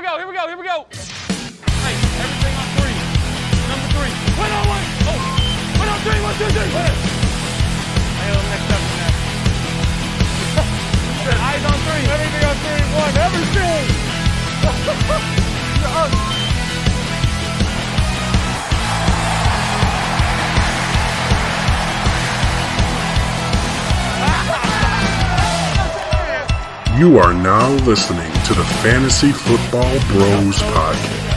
go. Hey, everything on 3. Number 3. Wait on 1. Oh, wait on 3. 1, 2, 3. Hey, next up. Eyes on 3. Everything on 3. 1. Everything. You are now listening to the Fantasy Football Bros Podcast.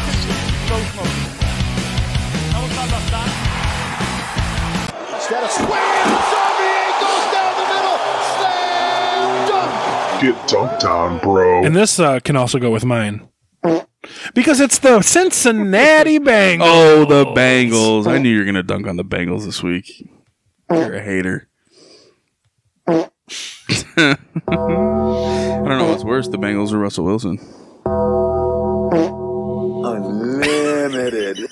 Instead of slam, Xavier goes down the middle, slam dunk. Get dunked on, bro. And this can also go with mine. Because it's the Cincinnati Bengals. Oh, the Bengals. I knew you were going to dunk on the Bengals this week. You're a hater. I don't know what's worse, the Bengals or Russell Wilson. Unlimited.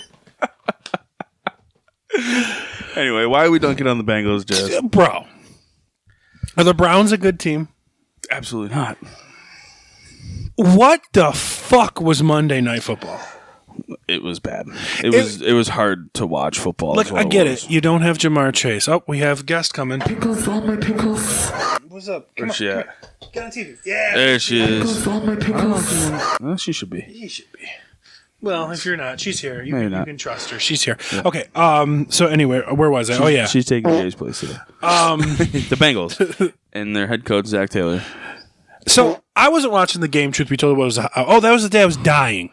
Anyway, why are we dunking on the Bengals, Jess? Bro. Are the Browns a good team? Absolutely not. What the fuck was Monday Night Football? It was bad. It was hard to watch football. Look, I get it. You don't have Jamar Chase. Oh, we have guest coming. Pickles, all my pickles. What's up? Where's she at? Get on TV. Yeah. There she is. All my pickles. Well, she should be. He should be. Well, if you're not, she's here. You, No, you're you not. can trust her. She's here. Yeah. Okay. So anyway, where was I? Oh yeah. She's taking Jay's place today. The Bengals and their head coach Zach Taylor. So I wasn't watching the game. Truth be told, that was the day I was dying.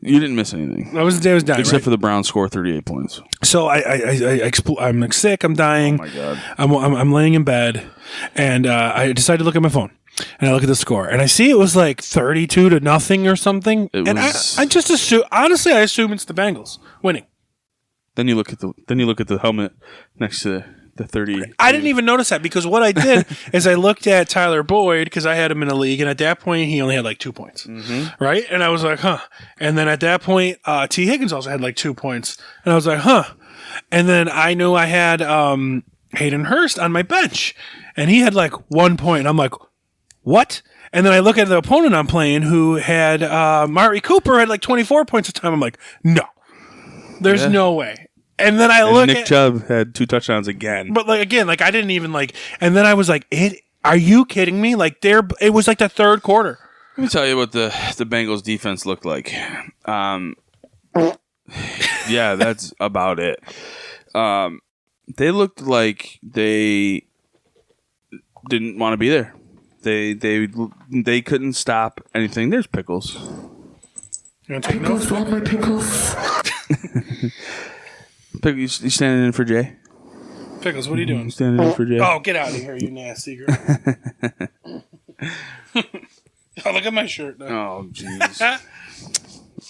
You didn't miss anything. That was the day I was dying. Except for the Browns score 38 points. So I'm like sick. I'm dying. Oh my God. I'm laying in bed, and I decided to look at my phone, and I look at the score, and I see it was like 32-0 or something. It and was- I just assume, honestly, I assume it's the Bengals winning. Then you look at the helmet next to the 30. I didn't even notice that because what I did is I looked at Tyler Boyd because I had him in a league, and at that point he only had like 2 points, right? And I was like, huh. And then at that point, T. Higgins also had like 2 points, and I was like, huh. And then I knew I had Hayden Hurst on my bench, and he had like 1 point, and I'm like, what? And then I look at the opponent I'm playing who had Mari Cooper had like 24 points at the time. I'm like, no, there's no way. And then I look Nick at Chubb had 2 touchdowns again. but like again, like I didn't even like. And then I was like, are you kidding me? Like it was like the third quarter. Let me tell you what the Bengals defense looked like. Yeah, that's about it. They looked like they didn't want to be there. They couldn't stop anything. There's Pickles. You want to take notes? Pickles, all my pickles. You standing in for Jay? Pickles, what are you doing? You standing in for Jay? Oh, get out of here, you nasty girl. Oh, look at my shirt. Oh, jeez.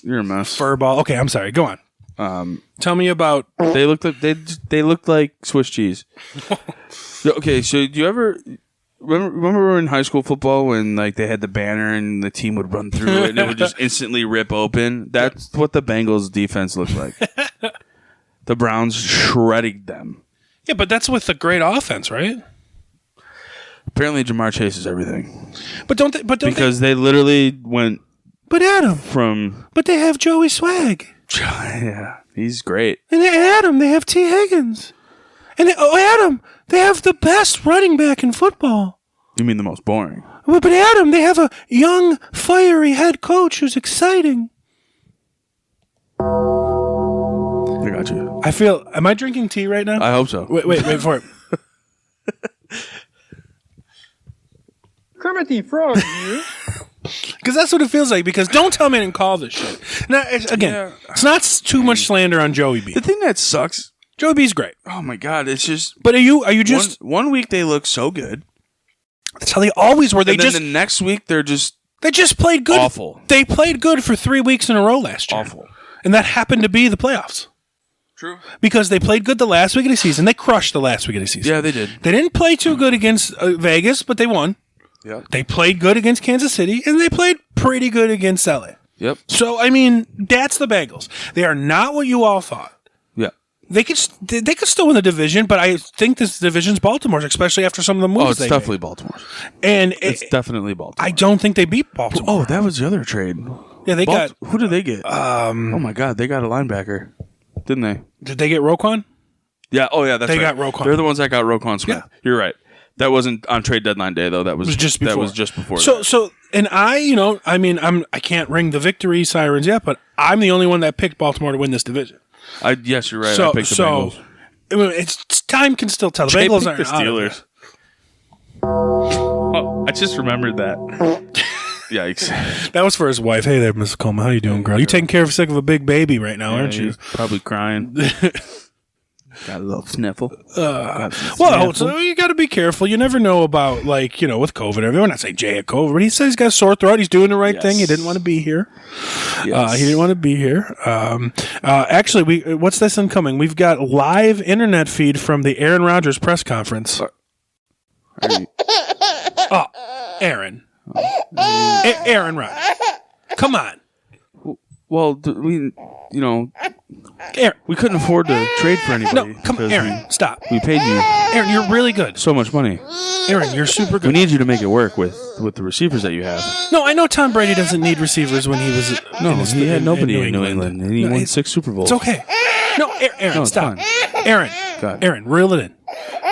You're a mess. Furball. Okay, I'm sorry. Go on. Tell me about. They looked like they looked like Swiss cheese. Okay, so do you ever remember in high school football when like they had the banner and the team would run through it and it would just instantly rip open? That's what the Bengals defense looked like. The Browns shredded them. Yeah, but that's with the great offense, right? Apparently, Jamar Chase is everything. But don't they? Because they literally went But Adam. from. But they have Joey Swag. Yeah, he's great. And Adam, they have T. Higgins. And Adam, they have the best running back in football. You mean the most boring? But Adam, they have a young, fiery head coach who's exciting. I got you. I feel. Am I drinking tea right now? I hope so. Wait for it. Kermit the Frog here. Because that's what it feels like. Because don't tell me I didn't call this shit. Now, it's not too much slander on Joey B. The thing that sucks. Joey B's great. Oh my God! It's just. But are you just? one week they look so good. That's how they always were. They And then just the next week they're just played good. awful. They played good for 3 weeks in a row last year. Awful. And that happened to be the playoffs. True. Because they played good the last week of the season. They crushed the last week of the season. Yeah, they did. They didn't play too good against Vegas, but they won. Yeah. They played good against Kansas City, and they played pretty good against LA. Yep. So, I mean, that's the Bengals. They are not what you all thought. Yeah. They could still win the division, but I think this division's Baltimore's, especially after some of the moves Oh, it's they definitely made. Baltimore. And It's definitely Baltimore. I don't think they beat Baltimore. Oh, that was the other trade. Yeah, they got. Who did they get? Oh my God, they got a linebacker, didn't they? Did they get Roquan? Yeah. Oh yeah, that's They right. got Roquan. They're the ones that got Roquan Smith. Yeah. You're right. That wasn't on trade deadline day though. That was just before. That was just before. So, and I can't ring the victory sirens yet, but I'm the only one that picked Baltimore to win this division. Yes, you're right. I picked the Bengals. I mean, it's time can still tell. The Jay Bengals picked aren't the out of Steelers. it. Oh, I just remembered that. Yikes. That was for his wife. Hey there, Mrs. Coleman. How you doing, girl? You taking care of sick of a big baby right now, aren't you? He's probably crying. Got a little sniffle. Well, so you got to be careful. You never know about, with COVID. Everyone not saying Jay had COVID, but he says he's got a sore throat. He's doing the right thing. He didn't want to be here. Yes. He didn't want to be here. Actually, what's this incoming? We've got live internet feed from the Aaron Rodgers press conference. Aaron. Aaron Rodgers. Come on. Well, Aaron. we couldn't afford to trade for anybody. No, come on, Aaron. Stop. We paid you Aaron, you're really good. so much money. Aaron, you're super We good. need you to make it work with the receivers that you have. No, I know Tom Brady doesn't need receivers when he was. He had nobody in New England, and he won 6 Super Bowls. It's okay. No, Aaron, No, it's stop. fine. Aaron, God. Aaron, reel it in.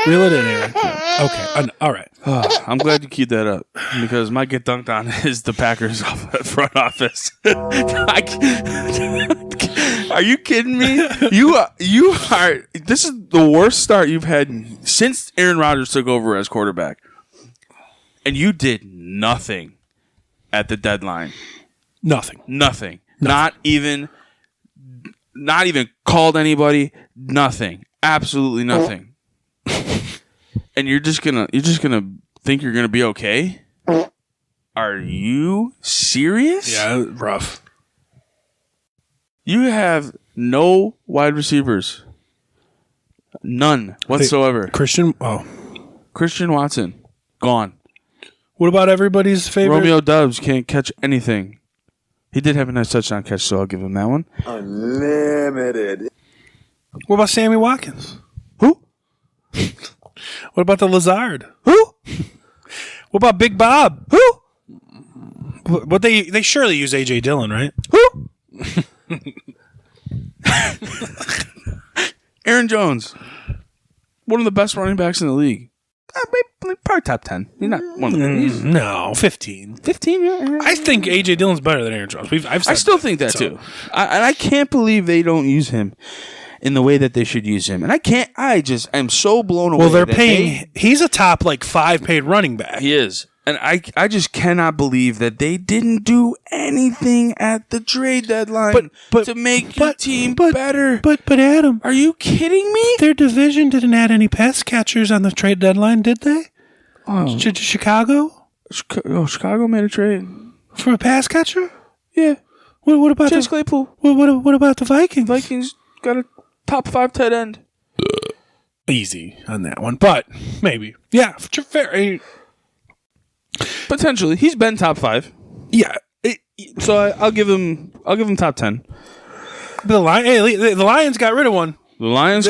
Reel it in, Aaron. Okay, all right. I'm glad you keep that up because my get dunked on is the Packers front office. Are you kidding me? You are. This is the worst start you've had since Aaron Rodgers took over as quarterback, and you did nothing at the deadline. Nothing. Not even called anybody. Nothing. Absolutely nothing. And you're just gonna think you're gonna be okay? Are you serious? Yeah, rough. You have no wide receivers. None whatsoever. Christian Watson, gone. What about everybody's favorite? Romeo Doubs can't catch anything. He did have a nice touchdown catch, so I'll give him that one. Unlimited. What about Sammy Watkins? Who? What about the Lazard? Who? What about Big Bob? Who? But they surely use A.J. Dillon, right? Who? Aaron Jones, one of the best running backs in the league. Probably top 10. He's not one of the No, 15. 15. Yeah. I think A.J. Dillon's better than Aaron Jones. I still think that too. And I can't believe they don't use him in the way that they should use him. And I just am so blown away. Well, they're paying. He's a top 5 paid running back. He is. And I just cannot believe that they didn't do anything at the trade deadline to make the team better. But Adam, are you kidding me? Their division didn't add any pass catchers on the trade deadline, did they? Oh. Chicago? Chicago made a trade for a pass catcher? Yeah. What about Chase Claypool? What about the Vikings? Vikings got a top 5 tight end. Easy on that one, but maybe. Yeah, fair. Potentially, he's been top 5. Yeah, so I'll give him top 10. The Lions got rid of one. The Lions,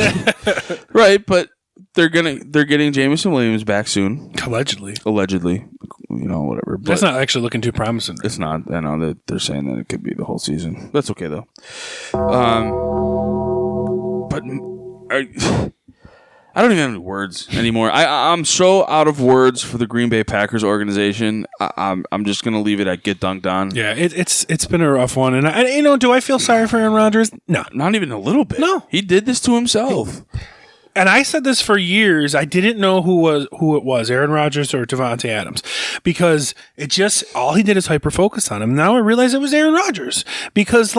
right? But they're getting Jameson Williams back soon. Allegedly, whatever. But that's not actually looking too promising. It's not. I know that they're saying that it could be the whole season. That's okay though. But I don't even have any words anymore. I'm so out of words for the Green Bay Packers organization. I'm just gonna leave it at get dunked on. Yeah, it's been a rough one, and do I feel sorry for Aaron Rodgers? No, not even a little bit. No, he did this to himself. And I said this for years. I didn't know who it was, Aaron Rodgers or Devontae Adams, because it just all he did is hyper focus on him. Now I realize it was Aaron Rodgers because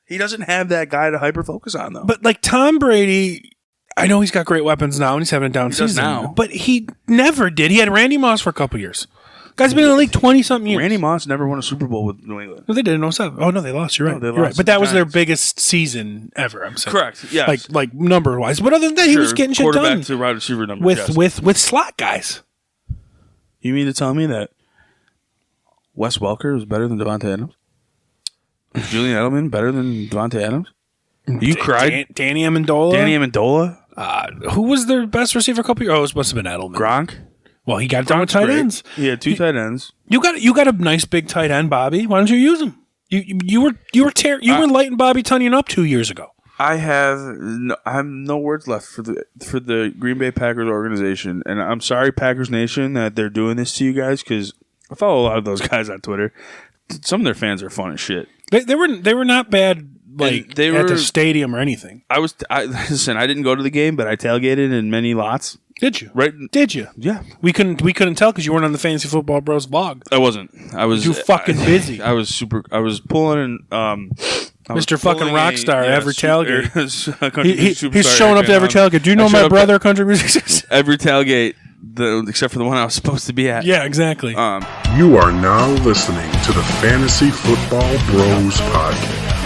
he doesn't have that guy to hyper focus on though. But Tom Brady. I know he's got great weapons now, and he's having a down season now. But he never did. He had Randy Moss for a couple years. Guy's been in the league 20-something years. Randy Moss never won a Super Bowl with New England. No, they did in 07. Oh, no, they lost. You're right. You're right. But that was their biggest season ever, I'm saying. Correct, yes. Like number-wise. But other than that, he was getting shit done. Quarterback to wide receiver number. With slot guys. You mean to tell me that Wes Welker was better than Devontae Adams? Julian Edelman better than Devontae Adams? You cried? Danny Amendola? Danny Amendola? Who was their best receiver a couple years? Oh, it must have been Edelman. Gronk? Well, he got done with tight ends. He had 2 tight ends. You got a nice big tight end, Bobby. Why don't you use him? You were lighting Bobby Tunyon up 2 years ago. I have no words left for the Green Bay Packers organization, and I'm sorry, Packers Nation, that they're doing this to you guys, because I follow a lot of those guys on Twitter. Some of their fans are fun as shit. They were not bad, like they at were, the stadium or anything. Listen, I didn't go to the game, but I tailgated in many lots. Did you? Right? Did you? Yeah. We couldn't tell because you weren't on the Fantasy Football Bros blog. I wasn't. I was You fucking busy. I was pulling Mr. fucking Rockstar, every tailgate. He's He's showing up to every tailgate. Do you know my brother, country music? Every tailgate, except for the one I was supposed to be at. Yeah, exactly. You are now listening to the Fantasy Football Bros Podcast.